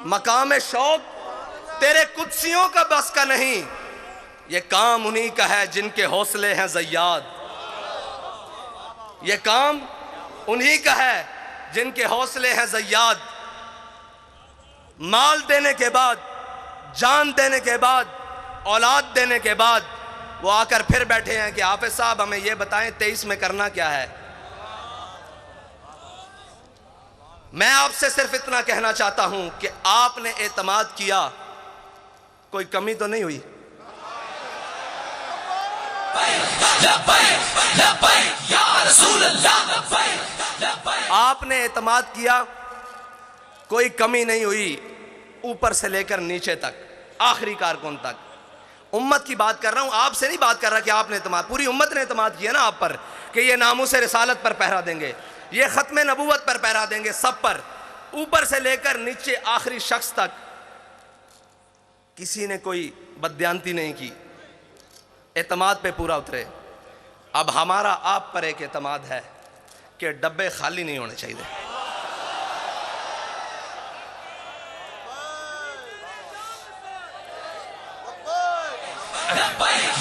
मकाम शौक तेरे कुदसियों का बस का नहीं, ये काम उन्हीं का है जिनके हौसले हैं ज़य्याद। ये काम उन्हीं का है जिनके हौसले हैं ज़य्याद। माल देने के बाद, जान देने के बाद, औलाद देने के बाद वो आकर फिर बैठे हैं कि हाफिज साहब हमें ये बताएं 23 में करना क्या है। मैं आपसे सिर्फ इतना कहना चाहता हूं कि आपने एतमाद किया, कोई कमी तो नहीं हुई। आपने एतमाद किया, कोई कमी नहीं हुई, ऊपर से लेकर नीचे तक, आखिरी कारकुन तक। उम्मत की बात कर रहा हूं, आपसे नहीं बात कर रहा कि आपने एतमाद, पूरी उम्मत ने एतमाद किया ना आप पर कि ये नामूस रिसालत पर पहरा देंगे, ये खत्म नबूवत पर पहरा देंगे, सब पर, ऊपर से लेकर नीचे आखिरी शख्स तक। किसी ने कोई बदयांती नहीं की, एतमाद पे पूरा उतरे। अब हमारा आप पर एक एतमाद है कि डब्बे खाली नहीं होने चाहिए।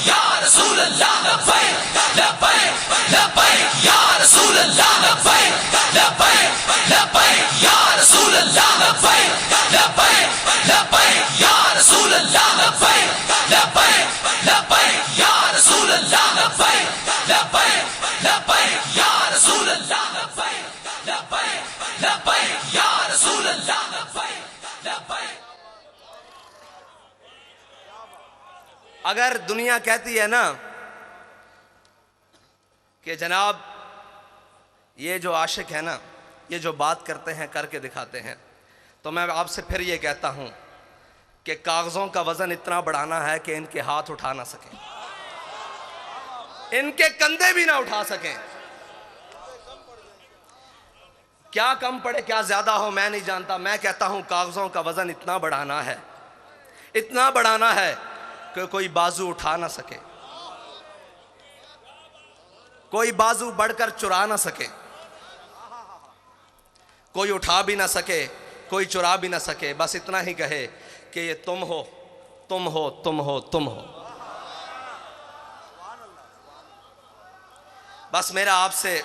या रसूल अल्लाह लब्बैक लब्बैक लब्बैक या रसूल अल्लाह लब्बैक लब्बैक लब्बैक या रसूल अल्लाह लब्बैक लब्बैक लब्बैक या रसूल अल्लाह लब्बैक लब्बैक लब्बैक या रसूल अल्लाह लब्बैक लब्बैक लब्बैक या रसूल अल्लाह लब्बैक लब्बैक लब्बैक या रसूल अल्लाह लब्बैक लब्बैक। अगर दुनिया कहती है ना कि जनाब ये जो आशिक है ना, ये जो बात करते हैं करके दिखाते हैं, तो मैं आपसे फिर ये कहता हूं कि कागज़ों का वज़न इतना बढ़ाना है कि इनके हाथ उठा ना सकें, इनके कंधे भी ना उठा सकें। क्या कम पड़े क्या ज़्यादा हो मैं नहीं जानता, मैं कहता हूं कागज़ों का वज़न इतना बढ़ाना है, इतना बढ़ाना है कि कोई बाजू उठा ना सके, कोई बाजू बढ़कर चुरा ना सके, कोई उठा भी ना सके, कोई चुरा भी ना सके। बस इतना ही कहे कि ये तुम हो, तुम हो, तुम हो, तुम हो। बस मेरा आपसे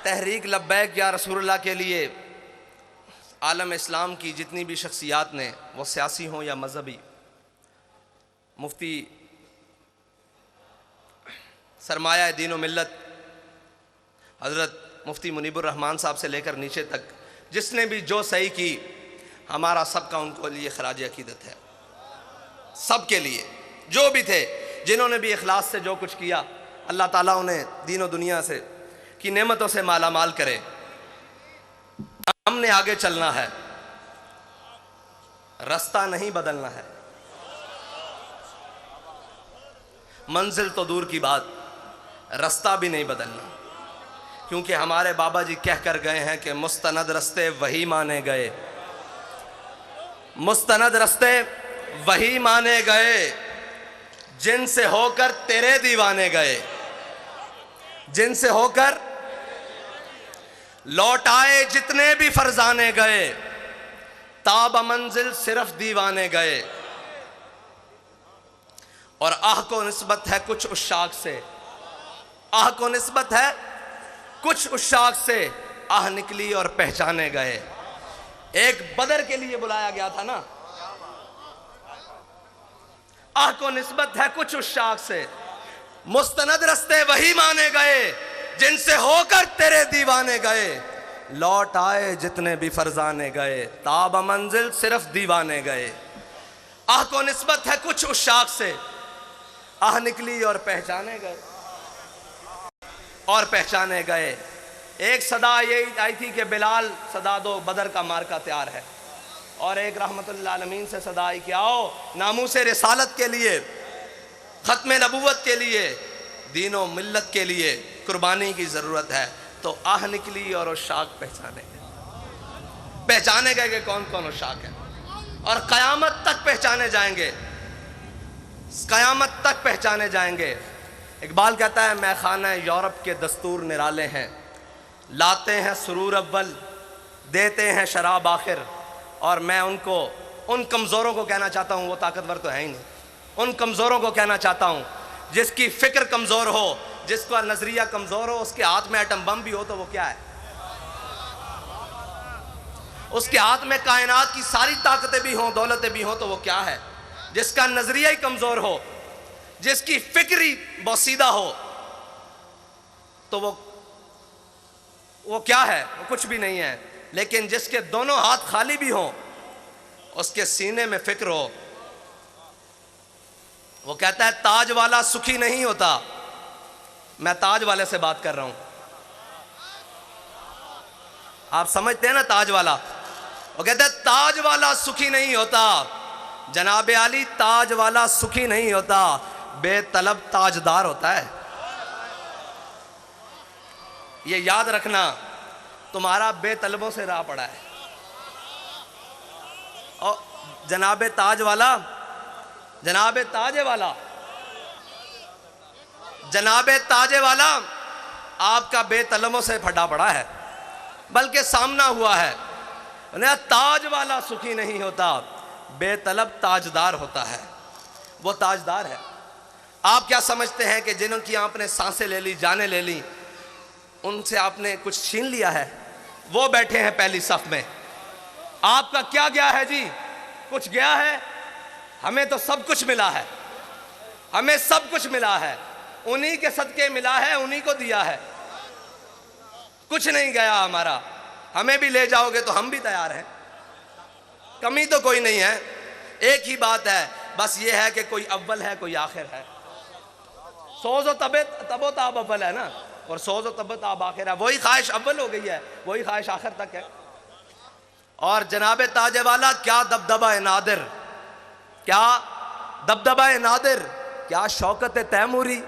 तहरीक लब्बैक या रसूलुल्लाह के लिए आलम इस्लाम की जितनी भी शख्सियात ने, वो सियासी हों या मजहबी, मुफ्ती सरमाया दीन व मिल्लत हज़रत मुफ्ती मुनीबुर रहमान साहब से लेकर नीचे तक, जिसने भी जो सही की, हमारा सबका उनको लिए खराज अकीदत है। सब के लिए जो भी थे, जिन्होंने भी इखलास से जो कुछ किया, अल्लाह ताला उन्हें दीन व दुनिया से की नेमतों से माला माल करे। हमने आगे चलना है, रास्ता नहीं बदलना है। मंजिल तो दूर की बात, रास्ता भी नहीं बदलना, क्योंकि हमारे बाबा जी कह कर गए हैं कि मुस्तनद रस्ते वही माने गए, मुस्तनद रस्ते वही माने गए जिनसे होकर तेरे दीवाने गए, जिनसे होकर लौट आए जितने भी फरजाने गए, ताब मंजिल सिर्फ दीवाने गए। और आह को निस्बत है कुछ उशाक से, आह को निस्बत है कुछ उशाक से, आह निकली और पहचाने गए। एक बदर के लिए बुलाया गया था ना, आह को निस्बत है कुछ उशाक से, मुस्तनद रस्ते वही माने गए जिनसे होकर तेरे दीवाने गए, लौट आए जितने भी फरजाने गए, ताब मंजिल सिर्फ दीवाने गए। आह को निस्बत है कुछ उशाक से, आह निकली और पहचाने गए, और पहचाने गए। एक सदा यही आई थी कि बिलाल सदा दो, बदर का मार्का तैयार है, और एक रहमतुल्लिल आलमीन से सदा आई कि आओ नामूस रिसालत के लिए, खत्म नबूवत के लिए दीन और मिल्लत के लिए कुर्बानी की ज़रूरत है। तो आह निकली और वो शाख पहचाने गए कि कौन कौन वो शाख है, और क़यामत तक पहचाने जाएंगे, क़यामत तक पहचाने जाएंगे। इकबाल कहता है मैं खाना यूरोप के दस्तूर निराले हैं, लाते हैं सुरूर अव्वल, देते हैं शराब आखिर। और मैं उनको, उन कमज़ोरों को कहना चाहता हूँ, वो ताकतवर तो है ही नहीं, उन कमज़ोरों को कहना चाहता हूँ जिसकी फ़िक्र कमज़ोर हो, जिसका नज़रिया कमज़ोर हो, उसके हाथ में एटम बम भी हो तो वो क्या है, उसके हाथ में कायनात की सारी ताकतें भी हों, दौलतें भी हों तो वो क्या है। जिसका नज़रिया ही कमज़ोर हो, जिसकी फ़िक्र ही बोसीदा हो, तो वो क्या है, वो कुछ भी नहीं है। लेकिन जिसके दोनों हाथ खाली भी हों, उसके सीने में फ़िक्र हो, वो कहता है ताज वाला सुखी नहीं होता। मैं ताज वाले से बात कर रहा हूं, आप समझते हैं ना ताज वाला। वो कहता है ताज वाला सुखी नहीं होता, जनाबे आली ताज वाला सुखी नहीं होता, बेतलब ताजदार होता है। ये याद रखना, तुम्हारा बेतलबों से राह पड़ा है। और जनाबे ताज वाला, जनाबे ताजे वाला, जनाबे ताजे वाला आपका बेतलबों से फटा पड़ा है, बल्कि सामना हुआ है। ताज वाला सुखी नहीं होता, बेतलब ताजदार होता है। वो ताजदार है। आप क्या समझते हैं कि जिनकी आपने सांसें ले ली, जानें ले ली, उनसे आपने कुछ छीन लिया है? वो बैठे हैं पहली सफ में। आपका क्या गया है जी? कुछ गया है? हमें तो सब कुछ मिला है, हमें सब कुछ मिला है, उन्हीं के सदके मिला है, उन्हीं को दिया है, कुछ नहीं गया हमारा। हमें भी ले जाओगे तो हम भी तैयार हैं, कमी तो कोई नहीं है। एक ही बात है, बस ये है कि कोई अव्वल है, कोई आखिर है। सोज़ो तबो ताब अव्वल है ना, और सोज़ो तबो ताब आखिर है। वही ख्वाहिश अव्वल हो गई है, वही ख्वाहिश आखिर तक है। और जनाबे ताजे वाला क्या दबदबा नादिर, क्या दबदबा नादिर, क्या शौकत तैमूरी।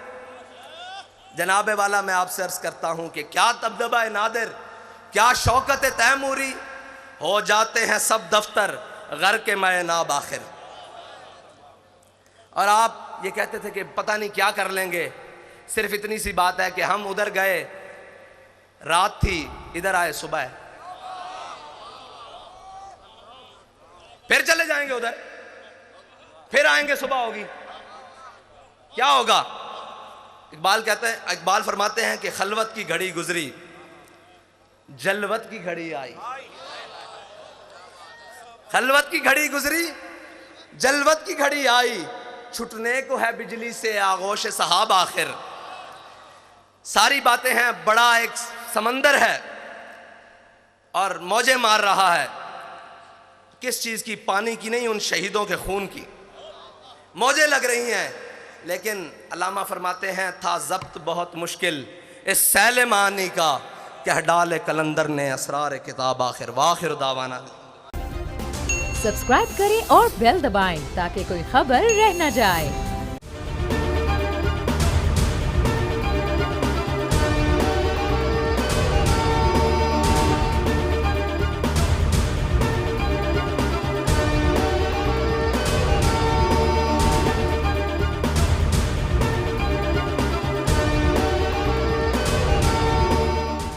जनाबे वाला मैं आपसे अर्ज करता हूं कि क्या दबदबा नादिर, क्या शौकत तैमूरी, हो जाते हैं सब दफ्तर घर के मैं नाब आखिर। और आप ये कहते थे कि पता नहीं क्या कर लेंगे। सिर्फ इतनी सी बात है कि हम उधर गए, रात थी, इधर आए सुबह, फिर चले जाएंगे उधर, फिर आएंगे सुबह होगी, क्या होगा? इकबाल कहते हैं, इकबाल फरमाते हैं कि खलवत की घड़ी गुजरी, जलवत की घड़ी आई। खलवत की घड़ी गुजरी, जलवत की घड़ी आई, छुटने को है बिजली से आगोश सहाब आखिर। सारी बातें हैं, बड़ा एक समंदर है और मौजें मार रहा है। किस चीज़ की? पानी की नहीं, उन शहीदों के खून की मौजें लग रही हैं। लेकिन अल्लामा फरमाते हैं था ज़ब्त बहुत मुश्किल इस सैल मानी का, कह डाले कलंदर ने असरार किताब आखिर। वाखिर दावाना। सब्सक्राइब करें और बेल दबाएं ताकि कोई खबर रह न जाए।